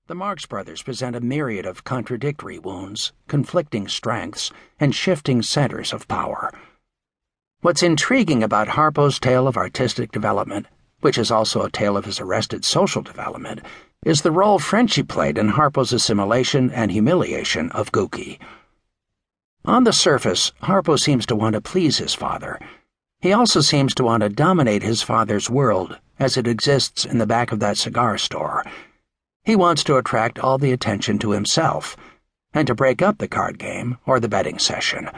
The Marx Brothers present a myriad of contradictory wounds, conflicting strengths, and shifting centers of power. What's intriguing about Harpo's tale of artistic development, which is also a tale of his arrested social development, is the role Frenchy played in Harpo's assimilation and humiliation of Gookie. On the surface, Harpo seems to want to please his father. He also seems to want to dominate his father's world as it exists in the back of that cigar store. He wants to attract all the attention to himself, and to break up the card game or the betting session.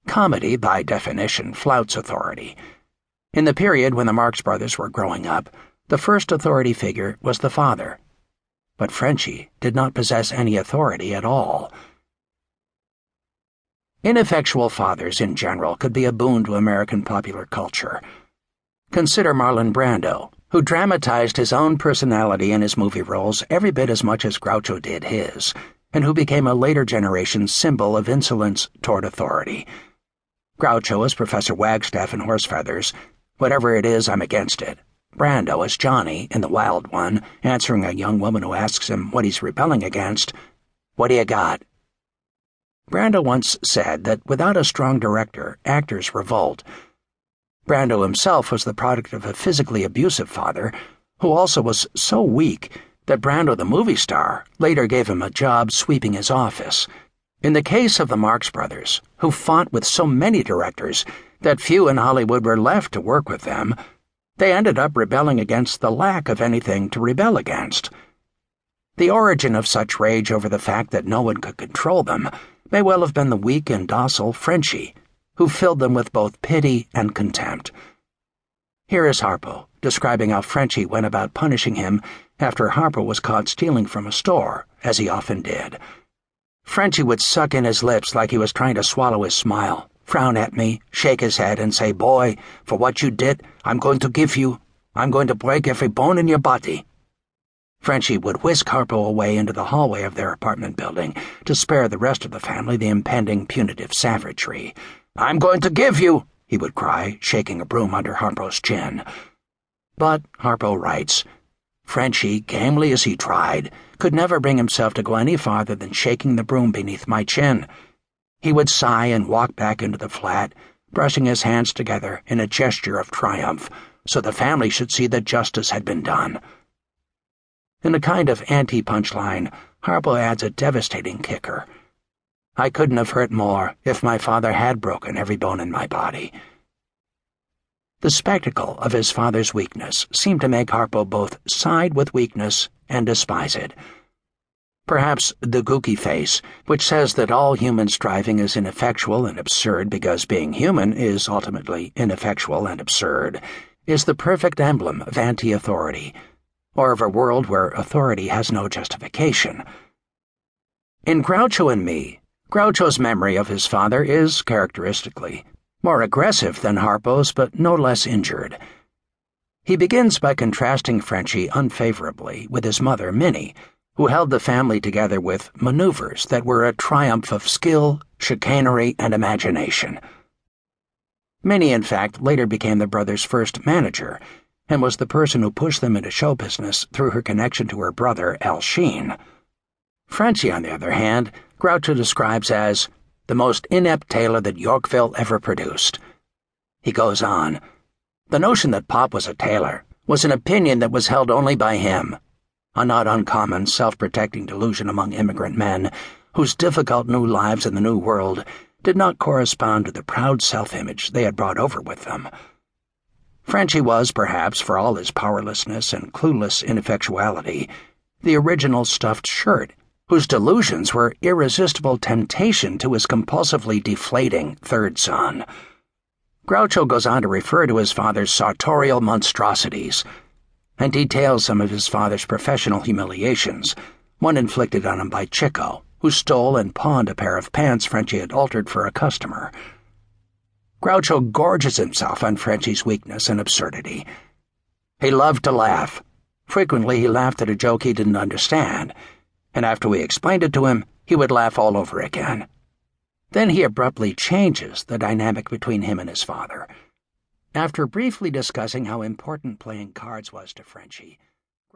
Comedy, by definition, flouts authority. In the period when the Marx Brothers were growing up, the first authority figure was the father. But Frenchy did not possess any authority at all. Ineffectual fathers in general could be a boon to American popular culture. Consider Marlon Brando, who dramatized his own personality in his movie roles every bit as much as Groucho did his, and who became a later generation's symbol of insolence toward authority. Groucho as Professor Wagstaff in Horsefeathers. Whatever it is, I'm against it. Brando as Johnny in The Wild One, answering a young woman who asks him what he's rebelling against. What do you got? Brando once said that without a strong director, actors revolt. Brando himself was the product of a physically abusive father, who also was so weak that Brando the movie star later gave him a job sweeping his office. In the case of the Marx Brothers, who fought with so many directors that few in Hollywood were left to work with them, they ended up rebelling against the lack of anything to rebel against. The origin of such rage over the fact that no one could control them may well have been the weak and docile Frenchy, who filled them with both pity and contempt. Here is Harpo describing how Frenchy went about punishing him after Harpo was caught stealing from a store, as he often did. Frenchy would suck in his lips like he was trying to swallow his smile, frown at me, shake his head, and say, "Boy, for what you did, I'm going to break every bone in your body." Frenchy would whisk Harpo away into the hallway of their apartment building to spare the rest of the family the impending punitive savagery. "I'm going to give you," he would cry, shaking a broom under Harpo's chin. But, Harpo writes, Frenchy, gamely as he tried, could never bring himself to go any farther than shaking the broom beneath my chin. He would sigh and walk back into the flat, brushing his hands together in a gesture of triumph, so the family should see that justice had been done. In a kind of anti-punchline, Harpo adds a devastating kicker. I couldn't have hurt more if my father had broken every bone in my body. The spectacle of his father's weakness seemed to make Harpo both side with weakness and despise it. Perhaps the Gookie face, which says that all human striving is ineffectual and absurd because being human is ultimately ineffectual and absurd, is the perfect emblem of anti-authority, or of a world where authority has no justification. In Groucho and Me, Groucho's memory of his father is, characteristically, more aggressive than Harpo's but no less injured. He begins by contrasting Frenchy unfavorably with his mother, Minnie, who held the family together with maneuvers that were a triumph of skill, chicanery, and imagination. Minnie, in fact, later became the brothers' first manager, and was the person who pushed them into show business through her connection to her brother, Al Sheen. Frenchy, on the other hand, Groucho describes as the most inept tailor that Yorkville ever produced. He goes on, the notion that Pop was a tailor was an opinion that was held only by him, a not uncommon self-protecting delusion among immigrant men whose difficult new lives in the New World did not correspond to the proud self-image they had brought over with them. Frenchy was, perhaps, for all his powerlessness and clueless ineffectuality, the original stuffed shirt, whose delusions were irresistible temptation to his compulsively deflating third son. Groucho goes on to refer to his father's sartorial monstrosities, and details some of his father's professional humiliations, one inflicted on him by Chico, who stole and pawned a pair of pants Frenchy had altered for a customer. Groucho gorges himself on Frenchy's weakness and absurdity. He loved to laugh. Frequently he laughed at a joke he didn't understand, and after we explained it to him, he would laugh all over again. Then he abruptly changes the dynamic between him and his father. After briefly discussing how important playing cards was to Frenchy,